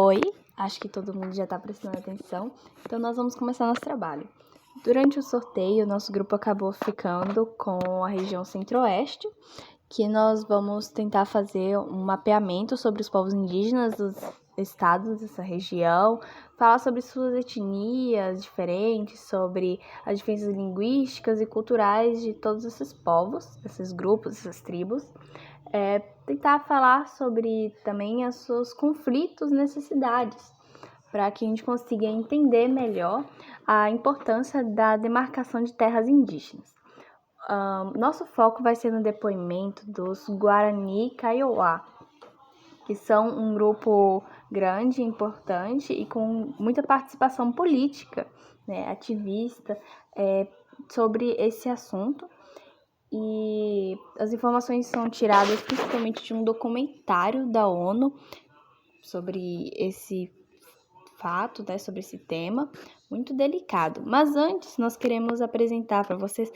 Oi, acho que todo mundo já está prestando atenção, então nós vamos começar nosso trabalho. Durante o sorteio, nosso grupo acabou ficando com a região Centro-Oeste, que nós vamos tentar fazer um mapeamento sobre os povos indígenas dos estados dessa região, falar sobre suas etnias diferentes, sobre as diferenças linguísticas e culturais de todos esses povos, esses grupos, essas tribos. Tentar falar sobre também os seus conflitos e necessidades, para que a gente consiga entender melhor a importância da demarcação de terras indígenas. Nosso foco vai ser no depoimento dos Guarani Kaiowá, que são um grupo grande, importante e com muita participação política, né, ativista, sobre esse assunto. E as informações são tiradas principalmente de um documentário da ONU sobre esse fato, né, sobre esse tema muito delicado. Mas antes, nós queremos apresentar para vocês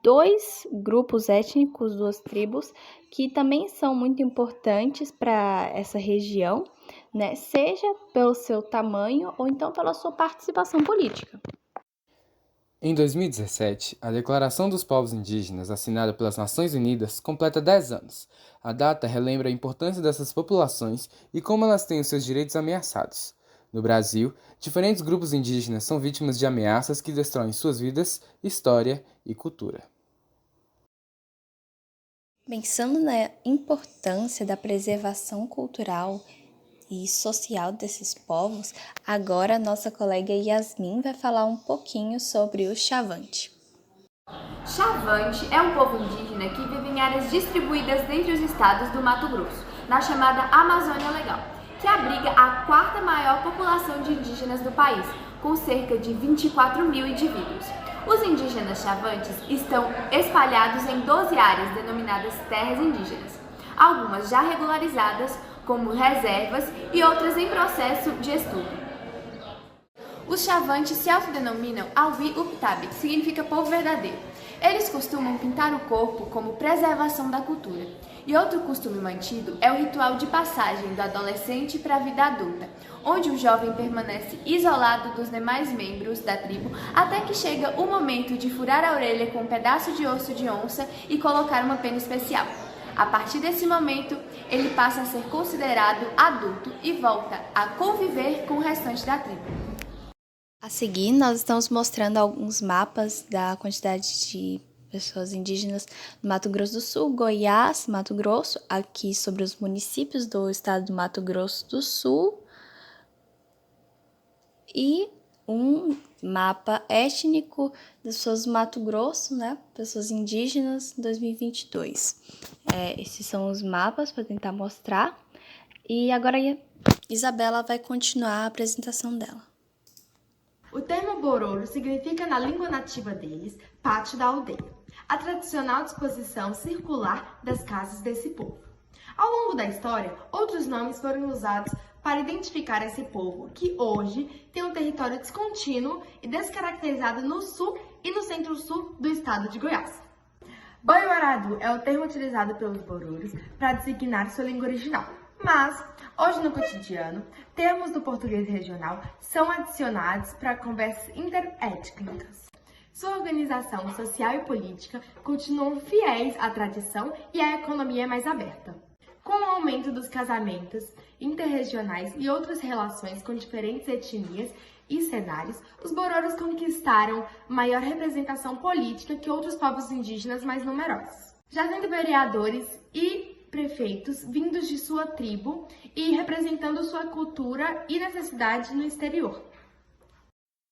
2 grupos étnicos, 2 tribos, que também são muito importantes para essa região, né, seja pelo seu tamanho ou então pela sua participação política. Em 2017, a Declaração dos Povos Indígenas, assinada pelas Nações Unidas, completa 10 anos. A data relembra a importância dessas populações e como elas têm os seus direitos ameaçados. No Brasil, diferentes grupos indígenas são vítimas de ameaças que destroem suas vidas, história e cultura. Pensando na importância da preservação cultural e social desses povos, agora nossa colega Yasmin vai falar um pouquinho sobre o Xavante. Xavante é um povo indígena que vive em áreas distribuídas dentre os estados do Mato Grosso, na chamada Amazônia Legal, que abriga a 4ª maior população de indígenas do país, com cerca de 24 mil indivíduos. Os indígenas xavantes estão espalhados em 12 áreas denominadas terras indígenas, algumas já regularizadas como reservas e outras em processo de estudo. Os xavantes se autodenominam Alvi Uptabi, que significa povo verdadeiro. Eles costumam pintar o corpo como preservação da cultura. E outro costume mantido é o ritual de passagem do adolescente para a vida adulta, onde o jovem permanece isolado dos demais membros da tribo até que chega o momento de furar a orelha com um pedaço de osso de onça e colocar uma pena especial. A partir desse momento, ele passa a ser considerado adulto e volta a conviver com o restante da tribo. A seguir, nós estamos mostrando alguns mapas da quantidade de pessoas indígenas no Mato Grosso do Sul, Goiás, Mato Grosso, aqui sobre os municípios do estado do Mato Grosso do Sul, e um mapa étnico das pessoas do Mato Grosso, né, pessoas indígenas, 2022. Esses são os mapas para tentar mostrar, e agora a Isabela vai continuar a apresentação dela. O termo Bororo significa, na língua nativa deles, pátio da aldeia, a tradicional disposição circular das casas desse povo. Ao longo da história, outros nomes foram usados para identificar esse povo, que hoje tem um território descontínuo e descaracterizado no sul e no centro-sul do estado de Goiás. Banho-aradu é o termo utilizado pelos bororos para designar sua língua original. Mas, hoje no cotidiano, termos do português regional são adicionados para conversas interétnicas. Sua organização social e política continuam fiéis à tradição e à economia mais aberta. Com o aumento dos casamentos interregionais e outras relações com diferentes etnias e cenários, os bororos conquistaram maior representação política que outros povos indígenas mais numerosos, já tendo vereadores e prefeitos vindos de sua tribo e representando sua cultura e necessidade no exterior.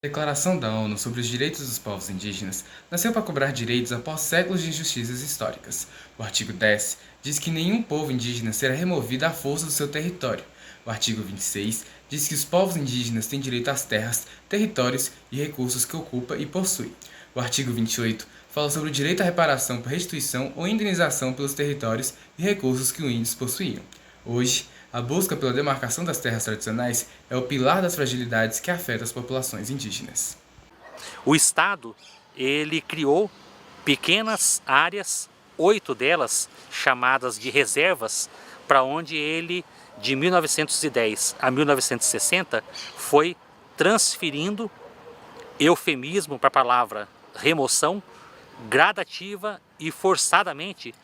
A Declaração da ONU sobre os Direitos dos Povos Indígenas nasceu para cobrar direitos após séculos de injustiças históricas. O artigo 10 diz que nenhum povo indígena será removido à força do seu território. O artigo 26 diz que os povos indígenas têm direito às terras, territórios e recursos que ocupa e possui. O artigo 28 fala sobre o direito à reparação por restituição ou indenização pelos territórios e recursos que os índios possuíam. Hoje, a busca pela demarcação das terras tradicionais é o pilar das fragilidades que afetam as populações indígenas. O Estado, ele criou pequenas áreas, 8 delas chamadas de reservas, para onde ele de 1910 a 1960 foi transferindo eufemismo para a palavra remoção gradativa e forçadamente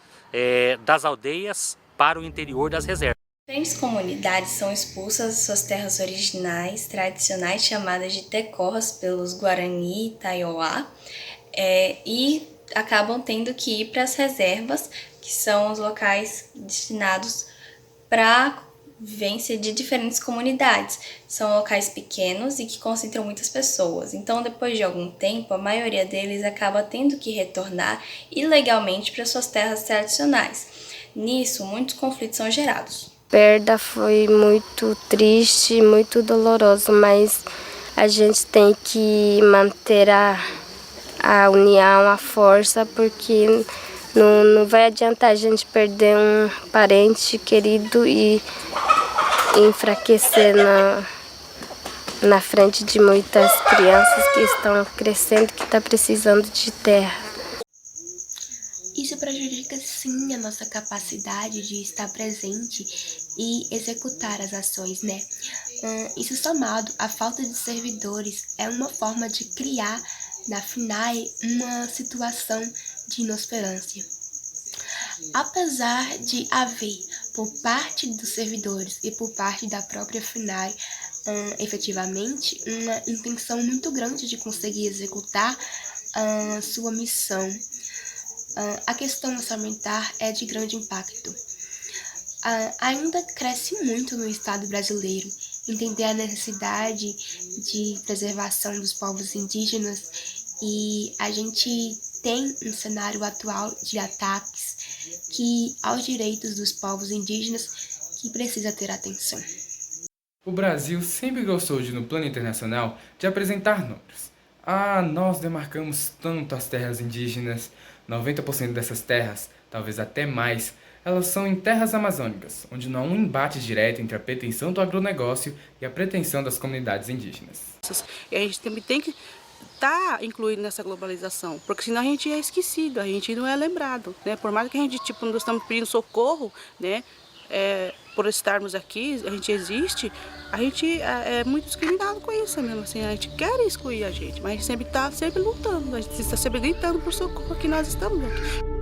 das aldeias para o interior das reservas. Diferentes comunidades são expulsas de suas terras originais, tradicionais, chamadas de tecorras pelos Guarani e Taiowá, e acabam tendo que ir para as reservas, que são os locais destinados para vivência de diferentes comunidades. São locais pequenos e que concentram muitas pessoas. Então, depois de algum tempo, a maioria deles acaba tendo que retornar ilegalmente para suas terras tradicionais. Nisso, muitos conflitos são gerados. A perda foi muito triste, muito doloroso, mas a gente tem que manter a união, a força, porque não vai adiantar a gente perder um parente querido e enfraquecer na frente de muitas crianças que estão crescendo, que estão precisando de terra. Isso prejudica sim a nossa capacidade de estar presente e executar as ações, né? Isso somado à falta de servidores é uma forma de criar na FUNAI uma situação de inosperância. Apesar de haver, por parte dos servidores e por parte da própria FUNAI, efetivamente, uma intenção muito grande de conseguir executar sua missão, a questão orçamentar é de grande impacto. Ainda cresce muito no Estado brasileiro entender a necessidade de preservação dos povos indígenas e a gente tem um cenário atual de ataques aos direitos dos povos indígenas que precisa ter atenção. O Brasil sempre gostou de, no plano internacional, de apresentar números. Nós demarcamos tanto as terras indígenas. 90% dessas terras, talvez até mais, elas são em terras amazônicas, onde não há um embate direto entre a pretensão do agronegócio e a pretensão das comunidades indígenas. E a gente também tem que estar incluído nessa globalização, porque senão a gente é esquecido, a gente não é lembrado, né? Por mais que a gente não estamos pedindo socorro, né? Por estarmos aqui, a gente existe, a gente é muito discriminado com isso mesmo, assim, a gente quer excluir a gente, mas a gente sempre está lutando, a gente está sempre gritando por socorro que nós estamos aqui.